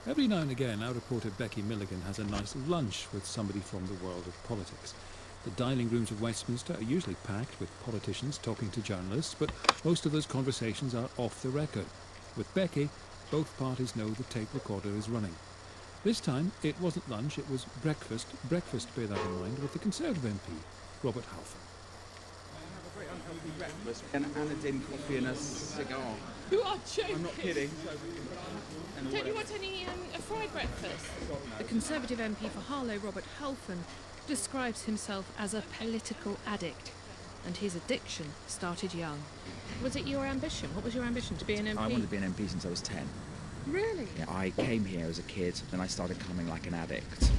Every now and again, our reporter Becky Milligan has a nice lunch with somebody from the world of politics. The dining rooms of Westminster are usually packed with politicians talking to journalists, but most of those conversations are off the record. With Becky, both parties know the tape recorder is running. This time, it wasn't lunch, it was breakfast. Breakfast, bear that in mind, with the Conservative MP, Robert Halfon. Very unhealthy breakfast, an anodine coffee and a cigar. You are joking. I'm not kidding. Don't you want any a fried breakfast? The Conservative MP for Harlow, Robert Halfon, describes himself as a political addict, and his addiction started young. Was it your ambition? What was your ambition, to be an MP? I wanted to be an MP since I was 10. Really? Yeah, I came here as a kid, then I started coming like an addict.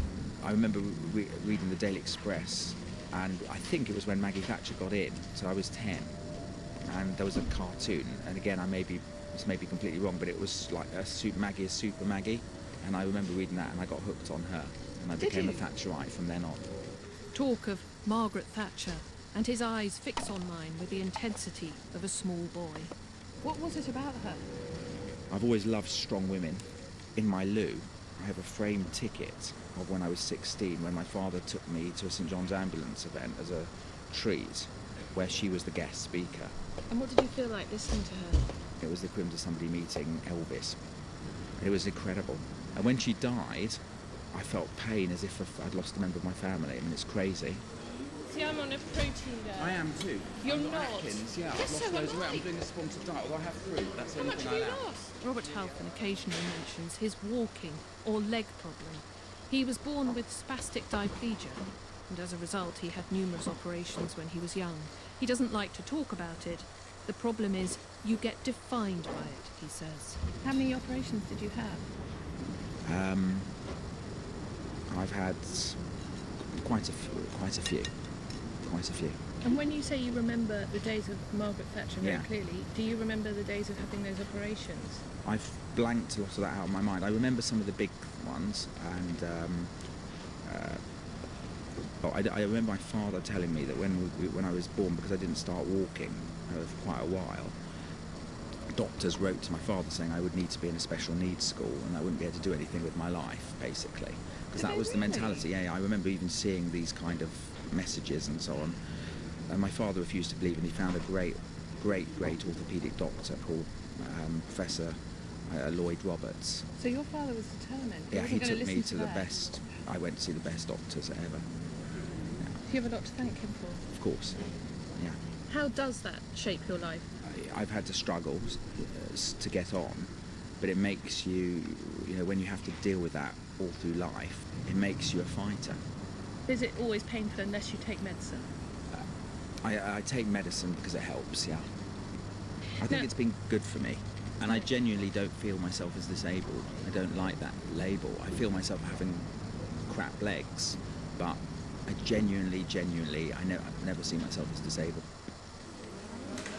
I remember reading the Daily Express, and I think it was when Maggie Thatcher got in, so I was 10. And there was a cartoon, and again, this may be completely wrong, but it was like Maggie, a super Maggie, and I remember reading that, and I got hooked on her, and I became a Thatcherite from then on. Talk of Margaret Thatcher, and his eyes fix on mine with the intensity of a small boy. What was it about her? I've always loved strong women. In my loo, I have a framed ticket of when I was 16, when my father took me to a St John's ambulance event as a treat, where she was the guest speaker. And what did you feel like listening to her? It was the equivalent of somebody meeting Elvis. It was incredible. And when she died, I felt pain as if I'd lost a member of my family. I mean, it's crazy. See, I'm on a protein diet. I am too. You're I've got not? Atkins, yeah, I've Yes, lost so loads am of weight. I. I'm doing a sponsored diet, although I have fruit. That's the How only much thing have I you allow. lost? Robert Halfon occasionally mentions his walking or leg problem. He was born with spastic diplegia, and as a result he had numerous operations when he was young. He doesn't like to talk about it. The problem is you get defined by it, he says. How many operations did you have? I've had quite a few. And when you say you remember the days of Margaret Thatcher very Yeah. clearly, do you remember the days of having those operations? I've blanked a lot of that out of my mind. I remember some of the big ones, and I remember my father telling me that when I was born, because I didn't start walking for quite a while, doctors wrote to my father saying I would need to be in a special needs school and I wouldn't be able to do anything with my life, basically. Because that was the mentality. Yeah, I remember even seeing these kind of messages and so on. And my father refused to believe, and he found a great orthopaedic doctor called Professor Lloyd Roberts. So your father was determined? Yeah, he took me to the best. I went to see the best doctors ever. Yeah. Do you have a lot to thank him for? Of course. Yeah. How does that shape your life? I've had to struggle to get on, but it makes you, when you have to deal with that all through life, it makes you a fighter. Is it always painful unless you take medicine? I take medicine because it helps, yeah. I think it's been good for me, and I genuinely don't feel myself as disabled. I don't like that label. I feel myself having crap legs, but I genuinely, I never see myself as disabled.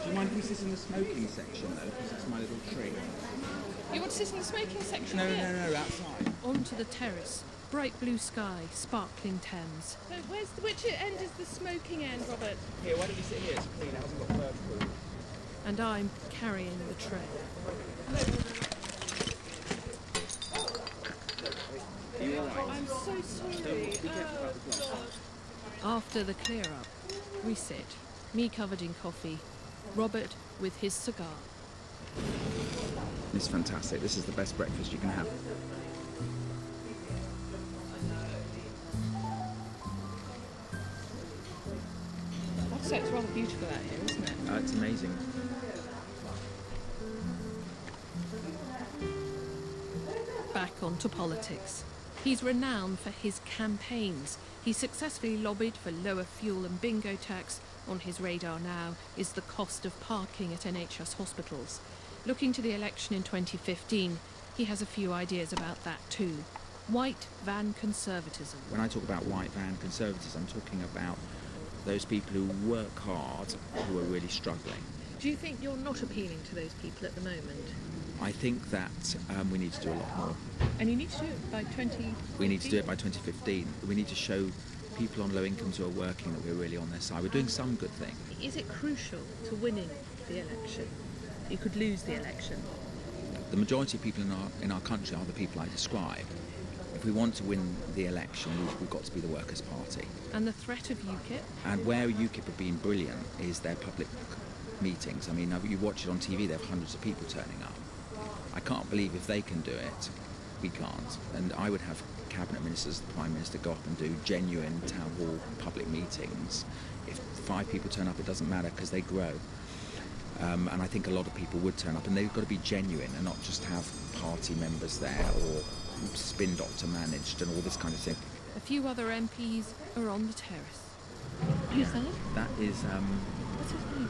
Do you mind if we sit in the smoking section, though, because that's my little tree? You want to sit in the smoking section No, here? no, outside. Onto the terrace. Bright blue sky, sparkling Thames. So which end is the smoking end, Robert? Here, why don't you sit here? It's clean, it hasn't got bird food. And I'm carrying the tray. Are you all right? I'm so sorry. After the clear-up, we sit, me covered in coffee, Robert with his cigar. It's fantastic. This is the best breakfast you can have. I'd say it's rather beautiful out here, isn't it? It's amazing. Back onto politics. He's renowned for his campaigns. He successfully lobbied for lower fuel and bingo tax. On his radar now is the cost of parking at NHS hospitals. Looking to the election in 2015, he has a few ideas about that too. White van conservatism. When I talk about white van conservatism, I'm talking about those people who work hard, who are really struggling. Do you think you're not appealing to those people at the moment? I think that we need to do a lot more. And you need to do it by 2015? We need to do it by 2015. We need to show people on low incomes who are working that we're really on their side. We're doing some good things. Is it crucial to winning the election? You could lose the election. the majority of people in our country are the people I describe. If we want to win the election, we've got to be the Workers' Party. And the threat of UKIP? And where UKIP have been brilliant is their public meetings. I mean, you watch it on TV, they have hundreds of people turning up. I can't believe if they can do it, we can't. And I would have cabinet ministers, the Prime Minister, go up and do genuine town hall public meetings. If 5 people turn up, it doesn't matter because they grow. And I think a lot of people would turn up, and they've got to be genuine and not just have party members there or spin doctor managed and all this kind of thing. A few other MPs are on the terrace. Who's that? That is, What's his name?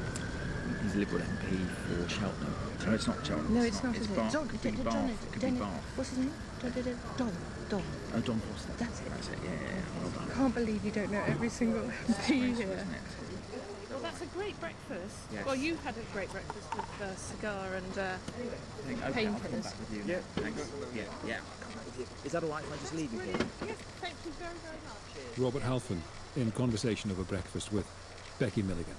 he's a Liberal MP for Cheltenham. No, it's not Cheltenham. No, it's not, It's is it? Bath. It could be Bath. It could be Bath. What's his name? Don. Oh, Don Foster. That's it. That's it, yeah. Well done. Can't believe you don't know every single MP here. Isn't it? Well, that's a great breakfast. Yes. Well, you had a great breakfast with a cigar and Okay, I'll come painkillers. back with you. Yeah, thanks. Yeah, I'll come back with you. Is that all right if I just leave you for Brilliant. Yes, thank you very, very much. Robert Halfon in conversation over breakfast with Becky Milligan.